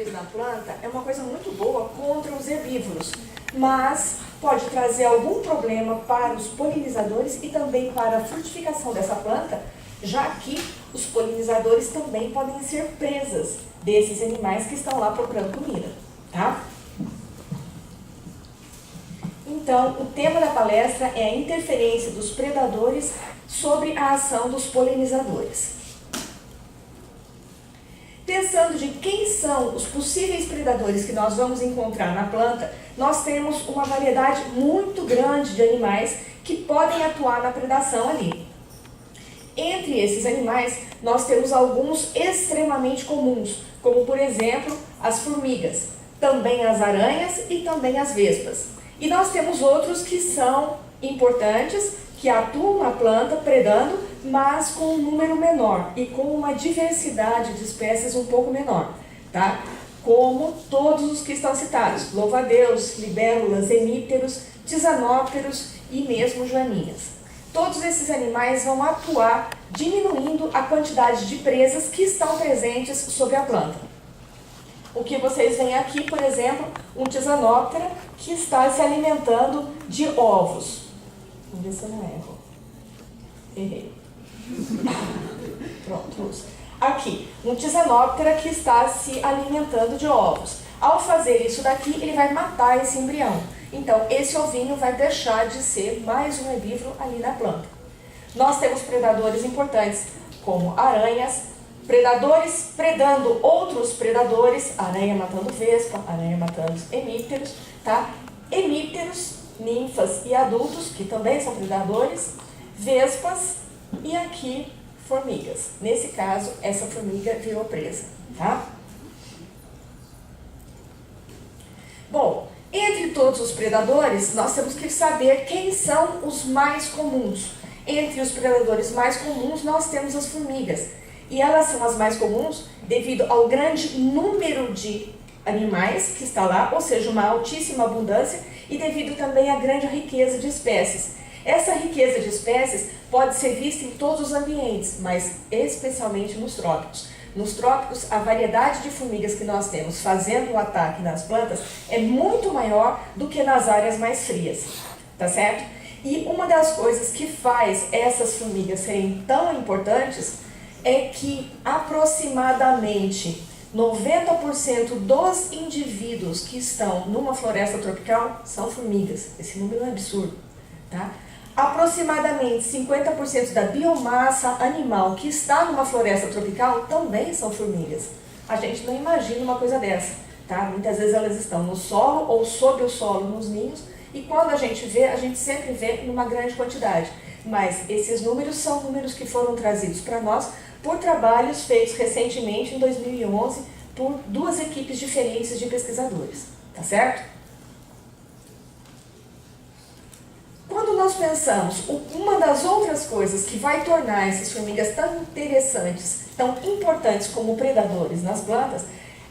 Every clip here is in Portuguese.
polinizadores na planta é uma coisa muito boa contra os herbívoros, mas pode trazer algum problema para os polinizadores e também para a frutificação dessa planta, já que os polinizadores também podem ser presas desses animais que estão lá procurando comida, tá? Então, o tema da palestra é a interferência dos predadores sobre a ação dos polinizadores. Pensando de quem são os possíveis predadores que nós vamos encontrar na planta, nós temos uma variedade muito grande de animais que podem atuar na predação ali. Entre esses animais, nós temos alguns extremamente comuns, como por exemplo, as formigas, também as aranhas e também as vespas. E nós temos outros que são importantes, que atuam na planta predando, mas com um número menor e com uma diversidade de espécies um pouco menor, tá? Como todos os que estão citados, louva-a-Deus, libélulas, hemípteros, tisanópteros e mesmo joaninhas. Todos esses animais vão atuar diminuindo a quantidade de presas que estão presentes sobre a planta. O que vocês veem aqui, por exemplo, um tisanóptera que está se alimentando de ovos. Vamos ver se eu não erro. Errei. Pronto. Aqui, um tisanóptera que está se alimentando de ovos. Ao fazer isso daqui, ele vai matar esse embrião. Então, esse ovinho vai deixar de ser mais um herbívoro ali na planta. Nós temos predadores importantes, como aranhas, predadores predando outros predadores, aranha matando vespa, aranha matando hemípteros, tá? Hemípteros, ninfas e adultos, que também são predadores, vespas e aqui formigas. Nesse caso, essa formiga virou presa, tá? Bom, entre todos os predadores, nós temos que saber quem são os mais comuns. Entre os predadores mais comuns, nós temos as formigas. E elas são as mais comuns devido ao grande número de animais que está lá, ou seja, uma altíssima abundância, e devido também à grande riqueza de espécies. Essa riqueza de espécies pode ser vista em todos os ambientes, mas especialmente nos trópicos. Nos trópicos, a variedade de formigas que nós temos fazendo o ataque nas plantas é muito maior do que nas áreas mais frias, tá certo? E uma das coisas que faz essas formigas serem tão importantes é que aproximadamente 90% dos indivíduos que estão numa floresta tropical são formigas. Esse número é absurdo, tá? Aproximadamente 50% da biomassa animal que está numa floresta tropical também são formigas. A gente não imagina uma coisa dessa, tá? Muitas vezes elas estão no solo ou sob o solo nos ninhos, e quando a gente vê, a gente sempre vê numa grande quantidade. Mas esses números são números que foram trazidos para nós por trabalhos feitos recentemente, em 2011, por duas equipes diferentes de pesquisadores, tá certo? Quando nós pensamos, uma das outras coisas que vai tornar essas formigas tão interessantes, tão importantes como predadores nas plantas,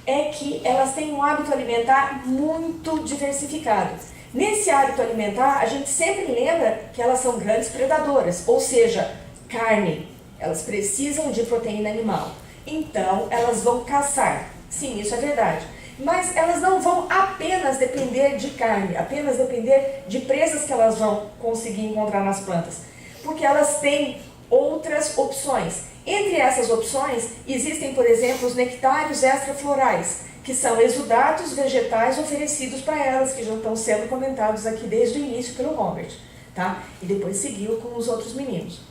é que elas têm um hábito alimentar muito diversificado. Nesse hábito alimentar, a gente sempre lembra que elas são grandes predadoras, ou seja, carne. Elas precisam de proteína animal. Então, elas vão caçar. Sim, isso é verdade. Mas elas não vão apenas depender de carne, apenas depender de presas que elas vão conseguir encontrar nas plantas. Porque elas têm outras opções. Entre essas opções, existem, por exemplo, os nectários extraflorais, que são exudatos vegetais oferecidos para elas, que já estão sendo comentados aqui desde o início pelo Robert, tá? E depois seguiu com os outros meninos.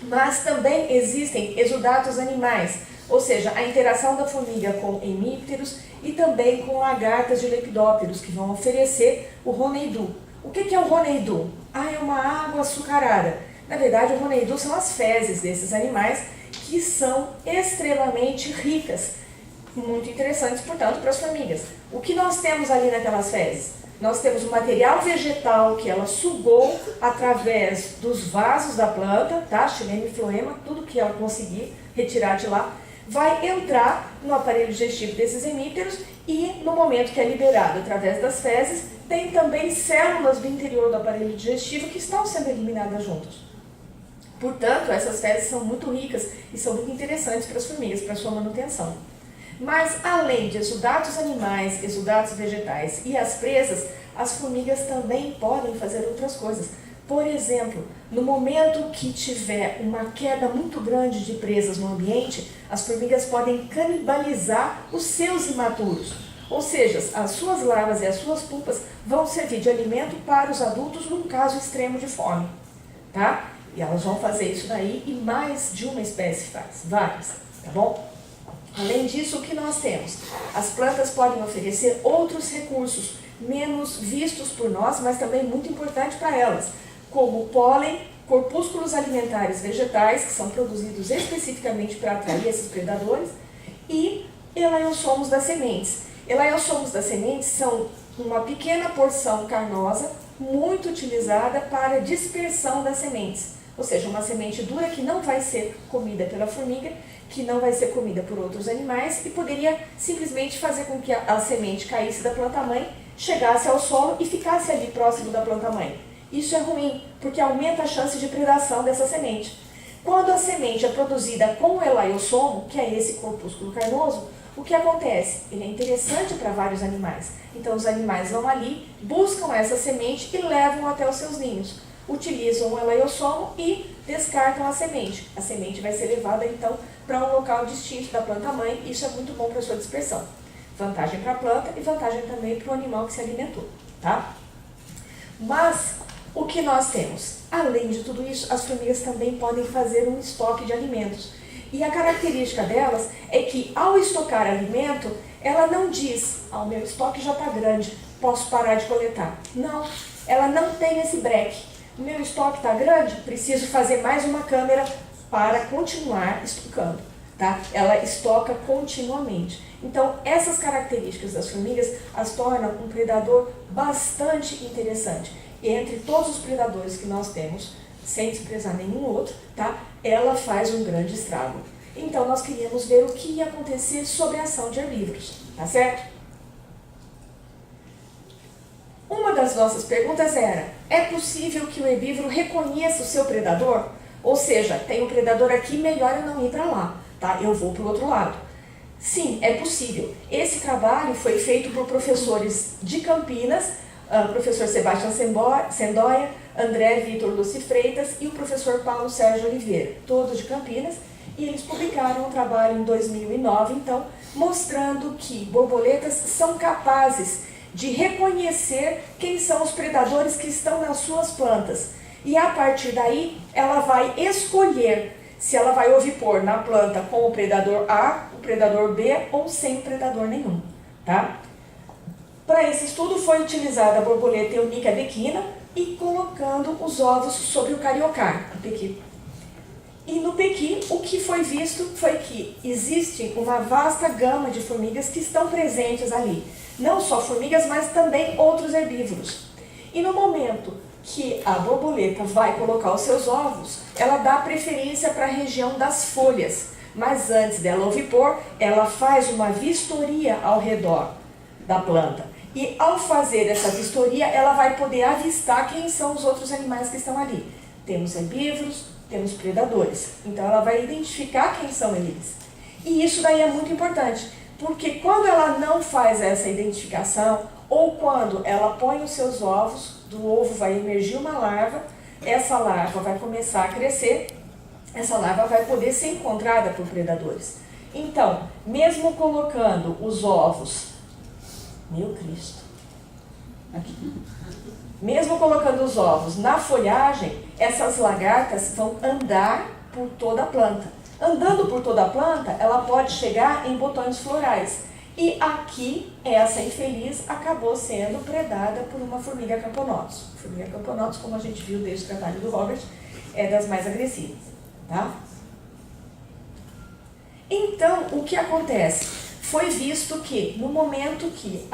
Mas também existem exudatos animais, ou seja, a interação da formiga com hemípteros e também com lagartas de lepidópteros, que vão oferecer o roneidu. O que é o roneidu? É uma água açucarada. Na verdade, o roneidu são as fezes desses animais, que são extremamente ricas, muito interessantes, portanto, para as formigas. O que nós temos ali naquelas fezes? Nós temos o material vegetal que ela sugou através dos vasos da planta, tá? Xilema e floema, tudo que ela conseguir retirar de lá, vai entrar no aparelho digestivo desses hemípteros e, no momento que é liberado através das fezes, tem também células do interior do aparelho digestivo que estão sendo eliminadas juntos. Portanto, essas fezes são muito ricas e são muito interessantes para as formigas, para a sua manutenção. Mas, além de exudatos animais, exudatos vegetais e as presas, as formigas também podem fazer outras coisas. Por exemplo, no momento que tiver uma queda muito grande de presas no ambiente, as formigas podem canibalizar os seus imaturos. Ou seja, as suas larvas e as suas pupas vão servir de alimento para os adultos num caso extremo de fome. Tá? E elas vão fazer isso daí e mais de uma espécie faz, várias, tá bom? Além disso, o que nós temos? As plantas podem oferecer outros recursos, menos vistos por nós, mas também muito importante para elas, como pólen, corpúsculos alimentares vegetais, que são produzidos especificamente para atrair esses predadores, e elaiossomos das sementes. Elaiossomos das sementes são uma pequena porção carnosa, muito utilizada para dispersão das sementes. Ou seja, uma semente dura que não vai ser comida pela formiga, que não vai ser comida por outros animais e poderia simplesmente fazer com que a semente caísse da planta-mãe, chegasse ao solo e ficasse ali próximo da planta-mãe. Isso é ruim, porque aumenta a chance de predação dessa semente. Quando a semente é produzida com o elaiosomo, que é esse corpúsculo carnoso, o que acontece? Ele é interessante para vários animais. Então os animais vão ali, buscam essa semente e levam até os seus ninhos. Utilizam o elaiosomo e descartam a semente. A semente vai ser levada então para um local distinto da planta-mãe. Isso é muito bom para a sua dispersão. Vantagem para a planta e vantagem também para o animal que se alimentou. Tá? Mas o que nós temos? Além de tudo isso, as formigas também podem fazer um estoque de alimentos. E a característica delas é que, ao estocar alimento, ela não diz, o meu estoque já está grande, posso parar de coletar. Não, ela não tem esse break. O meu estoque está grande, preciso fazer mais uma câmera para continuar estocando. Tá? Ela estoca continuamente. Então, essas características das formigas as tornam um predador bastante interessante. E entre todos os predadores que nós temos, sem desprezar nenhum outro, tá? Ela faz um grande estrago. Então, nós queríamos ver o que ia acontecer sobre a ação de herbívoros, tá certo? Uma das nossas perguntas era, é possível que o herbívoro reconheça o seu predador? Ou seja, tem um predador aqui, melhor eu não ir para lá, tá? Eu vou para o outro lado. Sim, é possível. Esse trabalho foi feito por professores de Campinas, professor Sebastião Sendoia, André Vitor Luci Freitas e o professor Paulo Sérgio Oliveira, todos de Campinas, e eles publicaram um trabalho em 2009, então, mostrando que borboletas são capazes de reconhecer quem são os predadores que estão nas suas plantas. E a partir daí, ela vai escolher se ela vai ovipor na planta com o predador A, o predador B ou sem predador nenhum, tá? Para esse estudo foi utilizada a borboleta Eunica bequina e colocando os ovos sobre o cariocar, o pequi. E no pequi, o que foi visto foi que existe uma vasta gama de formigas que estão presentes ali. Não só formigas, mas também outros herbívoros. E no momento que a borboleta vai colocar os seus ovos, ela dá preferência para a região das folhas. Mas antes dela ovipor, ela faz uma vistoria ao redor da planta. E ao fazer essa vistoria, ela vai poder avistar quem são os outros animais que estão ali. Temos herbívoros, temos predadores. Então ela vai identificar quem são eles. E isso daí é muito importante, porque quando ela não faz essa identificação, ou quando ela põe os seus ovos, do ovo vai emergir uma larva, essa larva vai começar a crescer, essa larva vai poder ser encontrada por predadores. Então, mesmo colocando os ovos, meu Cristo, aqui. Mesmo colocando os ovos na folhagem, essas lagartas vão andar por toda a planta. Andando por toda a planta, ela pode chegar em botões florais. E aqui, essa infeliz acabou sendo predada por uma formiga camponotus. A formiga camponotus, como a gente viu desde o trabalho do Robert, é das mais agressivas. Tá? Então, o que acontece? Foi visto que no momento que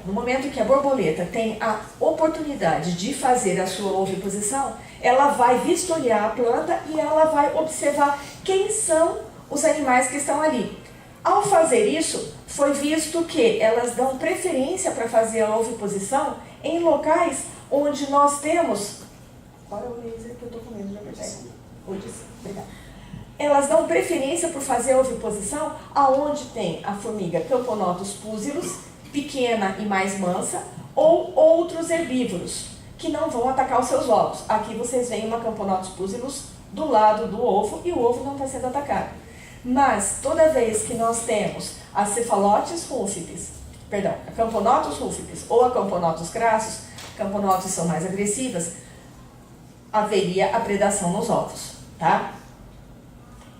no momento que a borboleta tem a oportunidade de fazer a sua oviposição, ela vai vistoriar a planta e ela vai observar quem são os animais que estão ali. Ao fazer isso, foi visto que elas dão preferência para fazer a oviposição em locais onde nós temos... Qual é o laser que eu estou comendo? Já percebi. Obrigada. elas dão preferência por fazer a oviposição aonde tem a formiga Camponotus pusillus, pequena e mais mansa, ou outros herbívoros, que não vão atacar os seus ovos. Aqui vocês veem uma Camponotus pusillus do lado do ovo e o ovo não está sendo atacado. Mas toda vez que nós temos a Cephalotes rufipes, perdão, a Camponotus rufipes ou a Camponotus crassus, Camponotus são mais agressivas, haveria a predação nos ovos, tá?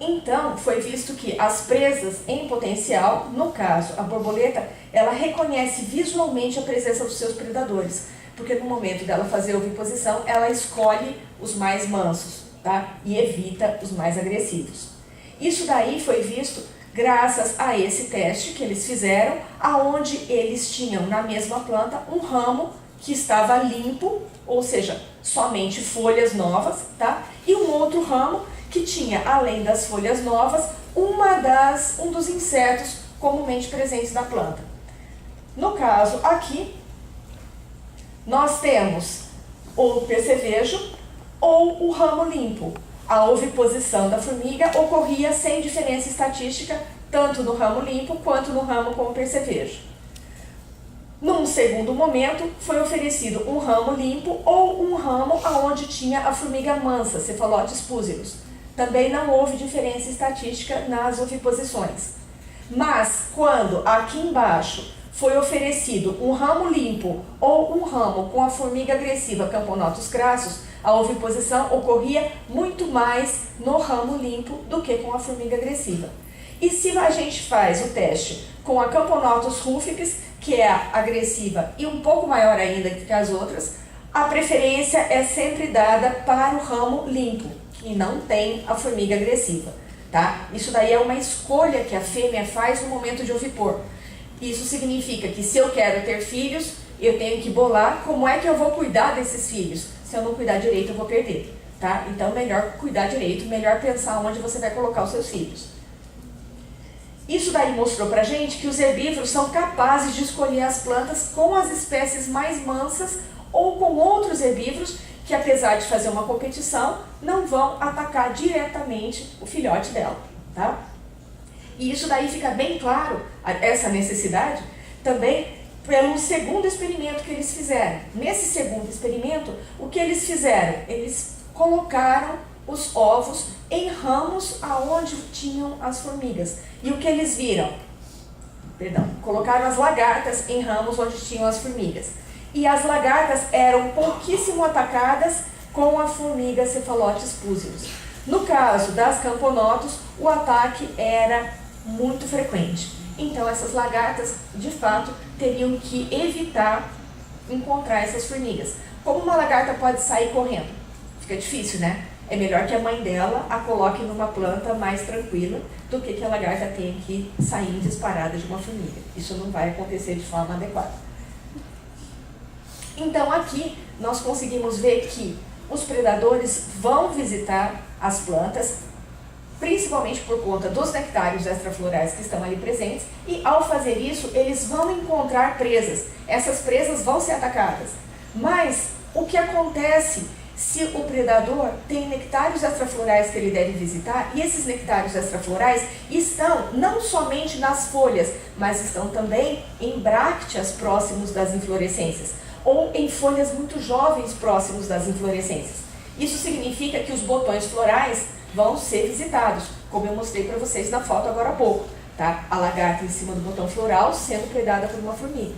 Então, foi visto que as presas em potencial, no caso, a borboleta, ela reconhece visualmente a presença dos seus predadores, porque no momento dela fazer a oviposição, ela escolhe os mais mansos, tá? E evita os mais agressivos. Isso daí foi visto graças a esse teste que eles fizeram, aonde eles tinham na mesma planta um ramo que estava limpo, ou seja, somente folhas novas, tá? E um outro ramo que tinha, além das folhas novas, um dos insetos comumente presentes na planta. No caso aqui, nós temos o percevejo ou o ramo limpo. A oviposição da formiga ocorria sem diferença estatística, tanto no ramo limpo quanto no ramo com o percevejo. Num segundo momento, foi oferecido um ramo limpo ou um ramo onde tinha a formiga mansa, Cephalotes pusillus. Também não houve diferença estatística nas oviposições. Mas, quando aqui embaixo foi oferecido um ramo limpo ou um ramo com a formiga agressiva Camponotus crassus, a oviposição ocorria muito mais no ramo limpo do que com a formiga agressiva. E se a gente faz o teste com a Camponotus rufipes, que é a agressiva e um pouco maior ainda que as outras, a preferência é sempre dada para o ramo limpo, que não tem a formiga agressiva, tá? Isso daí é uma escolha que a fêmea faz no momento de ovipor. Isso significa que se eu quero ter filhos, eu tenho que bolar como é que eu vou cuidar desses filhos. Se eu não cuidar direito, eu vou perder, tá? Então, melhor cuidar direito, melhor pensar onde você vai colocar os seus filhos. Isso daí mostrou pra gente que os herbívoros são capazes de escolher as plantas com as espécies mais mansas ou com outros herbívoros que, apesar de fazer uma competição, não vão atacar diretamente o filhote dela, tá? E isso daí fica bem claro, essa necessidade, também pelo segundo experimento que eles fizeram. Nesse segundo experimento, o que eles fizeram? Eles colocaram os ovos em ramos aonde tinham as formigas. E o que eles viram? Colocaram as lagartas em ramos onde tinham as formigas. E as lagartas eram pouquíssimo atacadas com a formiga Cephalotes pusillus. No caso das Camponotus, o ataque era muito frequente. Então essas lagartas, de fato, teriam que evitar encontrar essas formigas. Como uma lagarta pode sair correndo? Fica difícil, né? É melhor que a mãe dela a coloque numa planta mais tranquila do que a lagarta tenha que sair disparada de uma formiga. Isso não vai acontecer de forma adequada. Então aqui nós conseguimos ver que os predadores vão visitar as plantas, principalmente por conta dos nectários extraflorais que estão ali presentes, e ao fazer isso, eles vão encontrar presas. Essas presas vão ser atacadas. Mas o que acontece se o predador tem nectários extraflorais que ele deve visitar, e esses nectários extraflorais estão não somente nas folhas, mas estão também em brácteas próximos das inflorescências, ou em folhas muito jovens próximos das inflorescências. Isso significa que os botões florais vão ser visitados, como eu mostrei para vocês na foto agora há pouco, tá? A lagarta em cima do botão floral sendo predada por uma formiga.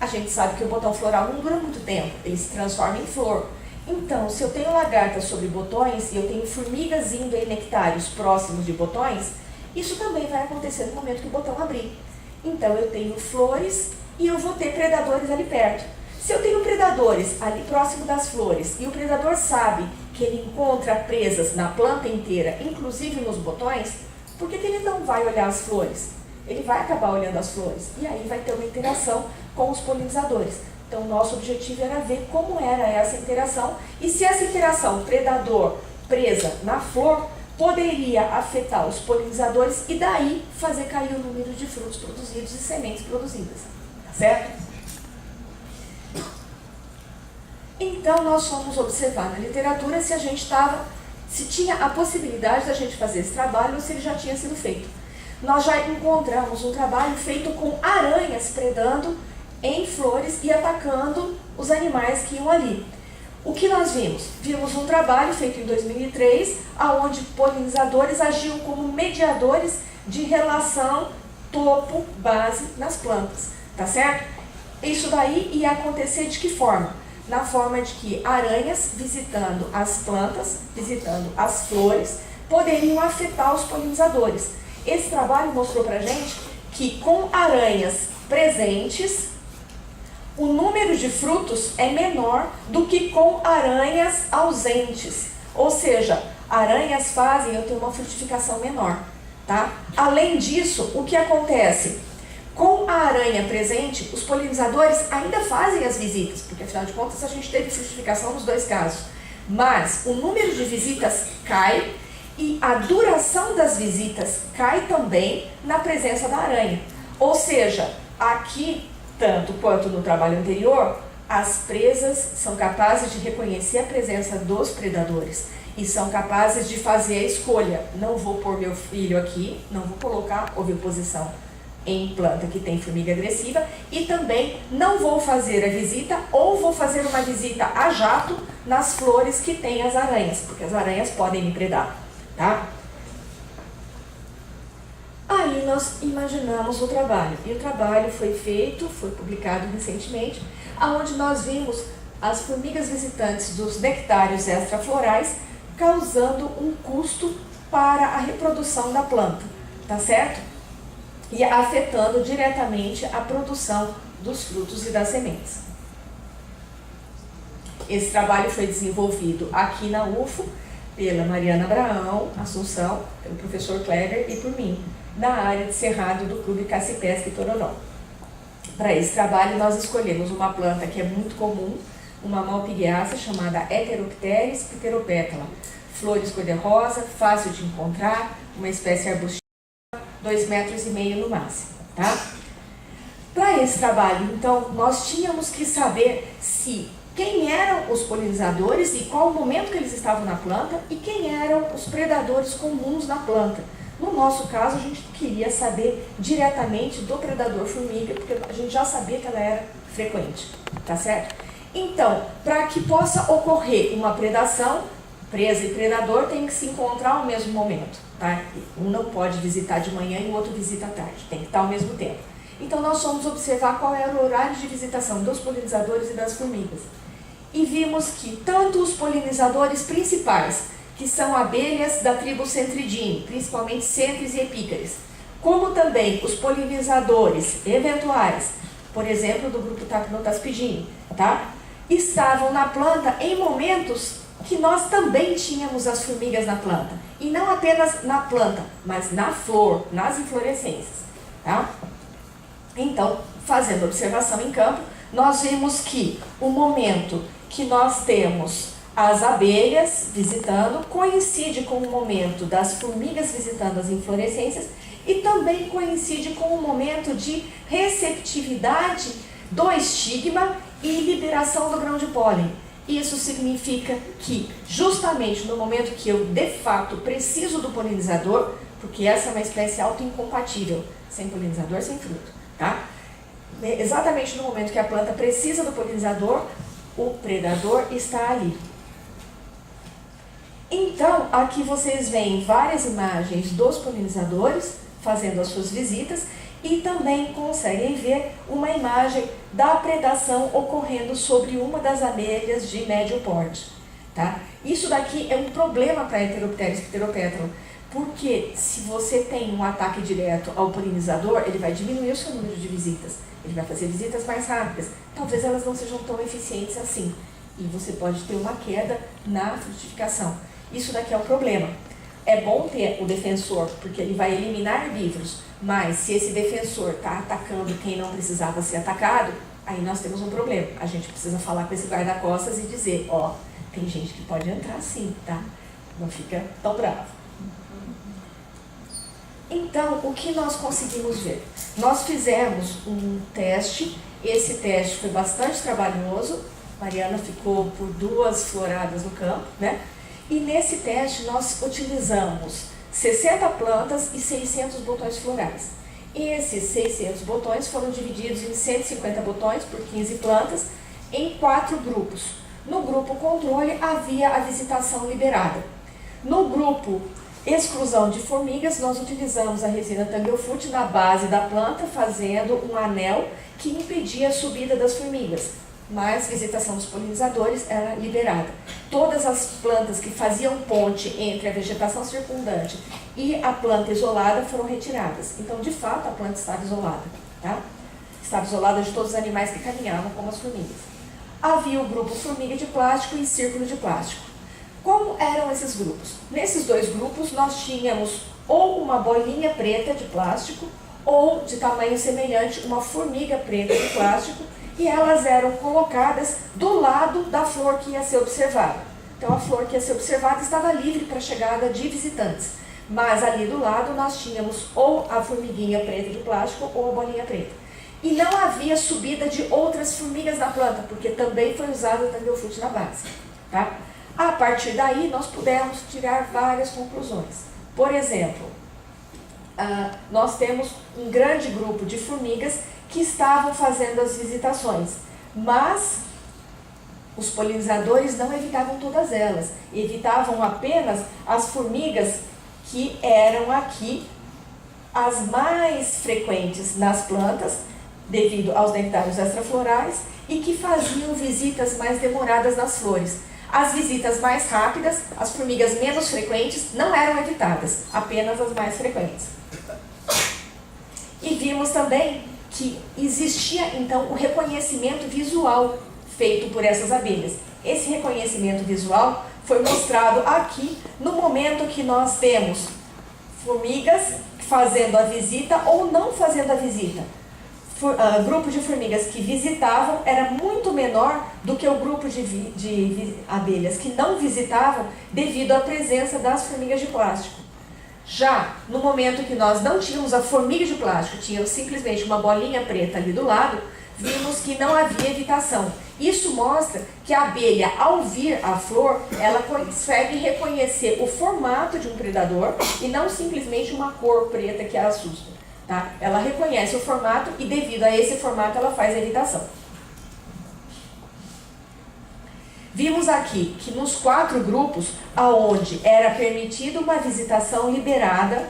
A gente sabe que o botão floral não dura muito tempo, ele se transforma em flor. Então, se eu tenho lagartas sobre botões e eu tenho formigas indo em nectários próximos de botões, isso também vai acontecer no momento que o botão abrir. Então, eu tenho flores e eu vou ter predadores ali perto. Se eu tenho predadores ali próximo das flores e o predador sabe que ele encontra presas na planta inteira, inclusive nos botões, por que ele não vai olhar as flores? Ele vai acabar olhando as flores e aí vai ter uma interação com os polinizadores. Então, nosso objetivo era ver como era essa interação e se essa interação predador-presa na flor poderia afetar os polinizadores e daí fazer cair o número de frutos produzidos e sementes produzidas, tá certo? Então, nós fomos observar na literatura se a gente estava se tinha a possibilidade da gente fazer esse trabalho ou se ele já tinha sido feito. Nós já encontramos um trabalho feito com aranhas predando em flores e atacando os animais que iam ali. O que nós vimos? Vimos um trabalho feito em 2003, onde polinizadores agiam como mediadores de relação topo-base nas plantas, tá certo? Isso daí ia acontecer de que forma? Na forma de que aranhas visitando as plantas, visitando as flores, poderiam afetar os polinizadores. Esse trabalho mostrou pra gente que com aranhas presentes, o número de frutos é menor do que com aranhas ausentes. Ou seja, aranhas fazem eu ter uma frutificação menor, tá? Além disso, o que acontece? Com a aranha presente, os polinizadores ainda fazem as visitas, porque afinal de contas a gente teve frutificação nos dois casos. Mas o número de visitas cai e a duração das visitas cai também na presença da aranha. Ou seja, aqui, tanto quanto no trabalho anterior, as presas são capazes de reconhecer a presença dos predadores e são capazes de fazer a escolha. Não vou pôr meu filho aqui, não vou colocar oviposição em planta que tem formiga agressiva e também não vou fazer a visita ou vou fazer uma visita a jato nas flores que tem as aranhas, porque as aranhas podem me predar, tá? Aí nós imaginamos o trabalho, e o trabalho foi feito, foi publicado recentemente, onde nós vimos as formigas visitantes dos nectários extraflorais causando um custo para a reprodução da planta, tá certo? E afetando diretamente a produção dos frutos e das sementes. Esse trabalho foi desenvolvido aqui na UFO pela Mariana Abraão, Assunção, pelo professor Kleber e por mim, na área de cerrado do Clube Cacipesca e Tororó. Para esse trabalho nós escolhemos uma planta que é muito comum, uma malpighiácea chamada Heteropteris pteropétala. Flores cor-de-rosa, fácil de encontrar, uma espécie arbustiva, 2,5 metros no máximo, tá? Para esse trabalho, então, nós tínhamos que saber quem eram os polinizadores e qual o momento que eles estavam na planta e quem eram os predadores comuns na planta. No nosso caso, a gente queria saber diretamente do predador formiga, porque a gente já sabia que ela era frequente, tá certo? Então, para que possa ocorrer uma predação, presa e predador têm que se encontrar ao mesmo momento, tá? Um não pode visitar de manhã e o outro visita à tarde, tem que estar ao mesmo tempo. Então, nós fomos observar qual era o horário de visitação dos polinizadores e das formigas. E vimos que tanto os polinizadores principais, que são abelhas da tribo Centridium, principalmente centres e epícaris, como também os polinizadores eventuais, por exemplo, do grupo Tacnotaspidum, tá? Estavam na planta em momentos que nós também tínhamos as formigas na planta. E não apenas na planta, mas na flor, nas inflorescências, tá? Então, fazendo observação em campo, nós vimos que o momento que nós temos as abelhas visitando coincide com o momento das formigas visitando as inflorescências e também coincide com o momento de receptividade do estigma e liberação do grão de pólen. Isso significa que justamente no momento que eu de fato preciso do polinizador, porque essa é uma espécie autoincompatível, sem polinizador, sem fruto, tá? Exatamente no momento que a planta precisa do polinizador, o predador está ali. Então, aqui vocês veem várias imagens dos polinizadores fazendo as suas visitas e também conseguem ver uma imagem da predação ocorrendo sobre uma das abelhas de médio porte, tá? Isso daqui é um problema para a Heteropteris pteropétala, porque se você tem um ataque direto ao polinizador, ele vai diminuir o seu número de visitas, ele vai fazer visitas mais rápidas, talvez elas não sejam tão eficientes assim, e você pode ter uma queda na frutificação. Isso daqui é um problema. É bom ter o defensor, porque ele vai eliminar herbívoros, mas se esse defensor está atacando quem não precisava ser atacado, aí nós temos um problema. A gente precisa falar com esse guarda-costas e dizer, ó, tem gente que pode entrar sim, tá? Não fica tão bravo. Então, o que nós conseguimos ver? Nós fizemos um teste, esse teste foi bastante trabalhoso, Mariana ficou por 2 floradas no campo, né? E nesse teste nós utilizamos 60 plantas e 600 botões florais. Esses 600 botões foram divididos em 150 botões por 15 plantas em 4 grupos. No grupo controle havia a visitação liberada. No grupo exclusão de formigas, nós utilizamos a resina Tanglefoot na base da planta, fazendo um anel que impedia a subida das formigas, mas visitação dos polinizadores era liberada. Todas as plantas que faziam ponte entre a vegetação circundante e a planta isolada foram retiradas. Então, de fato, a planta estava isolada, tá? Estava isolada de todos os animais que caminhavam, como as formigas. Havia o grupo formiga de plástico e círculo de plástico. Como eram esses grupos? Nesses dois grupos, nós tínhamos ou uma bolinha preta de plástico, ou, de tamanho semelhante, uma formiga preta de plástico, e elas eram colocadas do lado da flor que ia ser observada. Então, a flor que ia ser observada estava livre para a chegada de visitantes, mas ali do lado nós tínhamos ou a formiguinha preta de plástico ou a bolinha preta. E não havia subida de outras formigas na planta, porque também foi usado o Tanglefoot na base, tá? A partir daí, nós pudemos tirar várias conclusões. Por exemplo, nós temos um grande grupo de formigas que estavam fazendo as visitações, mas os polinizadores não evitavam todas elas, evitavam apenas as formigas que eram aqui as mais frequentes nas plantas, devido aos nectários extraflorais, e que faziam visitas mais demoradas nas flores. As visitas mais rápidas, as formigas menos frequentes, não eram evitadas, apenas as mais frequentes. E vimos também que existia, então, o reconhecimento visual feito por essas abelhas. Esse reconhecimento visual foi mostrado aqui no momento que nós temos formigas fazendo a visita ou não fazendo a visita. Grupo de formigas que visitavam era muito menor do que o grupo de abelhas que não visitavam devido à presença das formigas de plástico. Já no momento que nós não tínhamos a formiga de plástico, tínhamos simplesmente uma bolinha preta ali do lado, vimos que não havia evitação. Isso mostra que a abelha, ao vir a flor, ela consegue reconhecer o formato de um predador e não simplesmente uma cor preta que a assusta. Tá? Ela reconhece o formato e, devido a esse formato, ela faz a evitação. Vimos aqui que nos 4 grupos, aonde era permitida uma visitação liberada,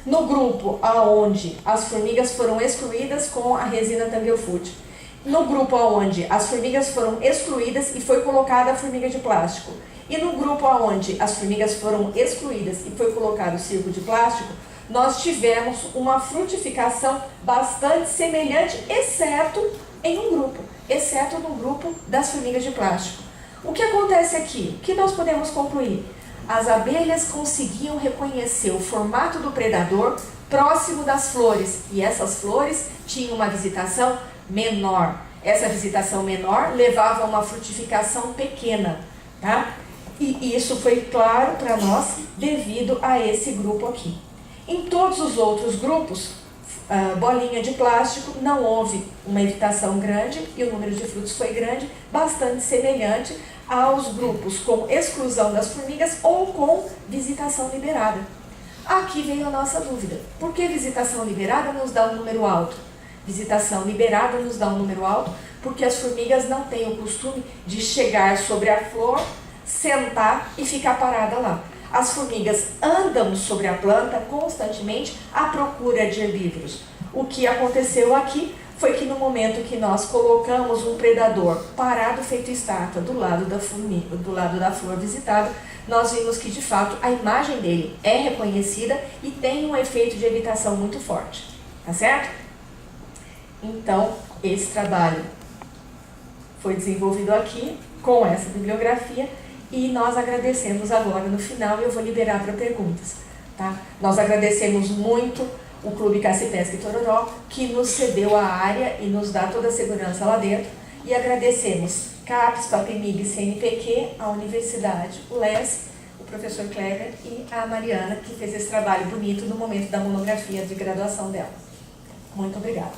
no grupo aonde as formigas foram excluídas com a resina Tanglefoot, no grupo aonde as formigas foram excluídas e foi colocada a formiga de plástico, e no grupo aonde as formigas foram excluídas e foi colocado o círculo de plástico, nós tivemos uma frutificação bastante semelhante, exceto em um grupo, exceto no grupo das formigas de plástico. O que acontece aqui? O que nós podemos concluir? As abelhas conseguiam reconhecer o formato do predador próximo das flores, e essas flores tinham uma visitação menor. Essa visitação menor levava a uma frutificação pequena, tá? E isso foi claro para nós devido a esse grupo aqui. Em todos os outros grupos, bolinha de plástico, não houve uma evitação grande e o número de frutos foi grande, bastante semelhante aos grupos com exclusão das formigas ou com visitação liberada. Aqui vem a nossa dúvida. Por que visitação liberada nos dá um número alto? Visitação liberada nos dá um número alto porque as formigas não têm o costume de chegar sobre a flor, sentar e ficar parada lá. As formigas andam sobre a planta constantemente à procura de herbívoros. O que aconteceu aqui foi que no momento que nós colocamos um predador parado feito estátua do lado da formiga, do lado da flor visitada, nós vimos que de fato a imagem dele é reconhecida e tem um efeito de evitação muito forte. Tá certo? Então, esse trabalho foi desenvolvido aqui com essa bibliografia. E nós agradecemos agora no final, e eu vou liberar para perguntas. Tá? Nós agradecemos muito o Clube Caça-Pesca Itororó, que nos cedeu a área e nos dá toda a segurança lá dentro. E agradecemos CAPES, FAPEMIG, CNPq, a Universidade, o LES, o professor Kleber e a Mariana, que fez esse trabalho bonito no momento da monografia de graduação dela. Muito obrigada.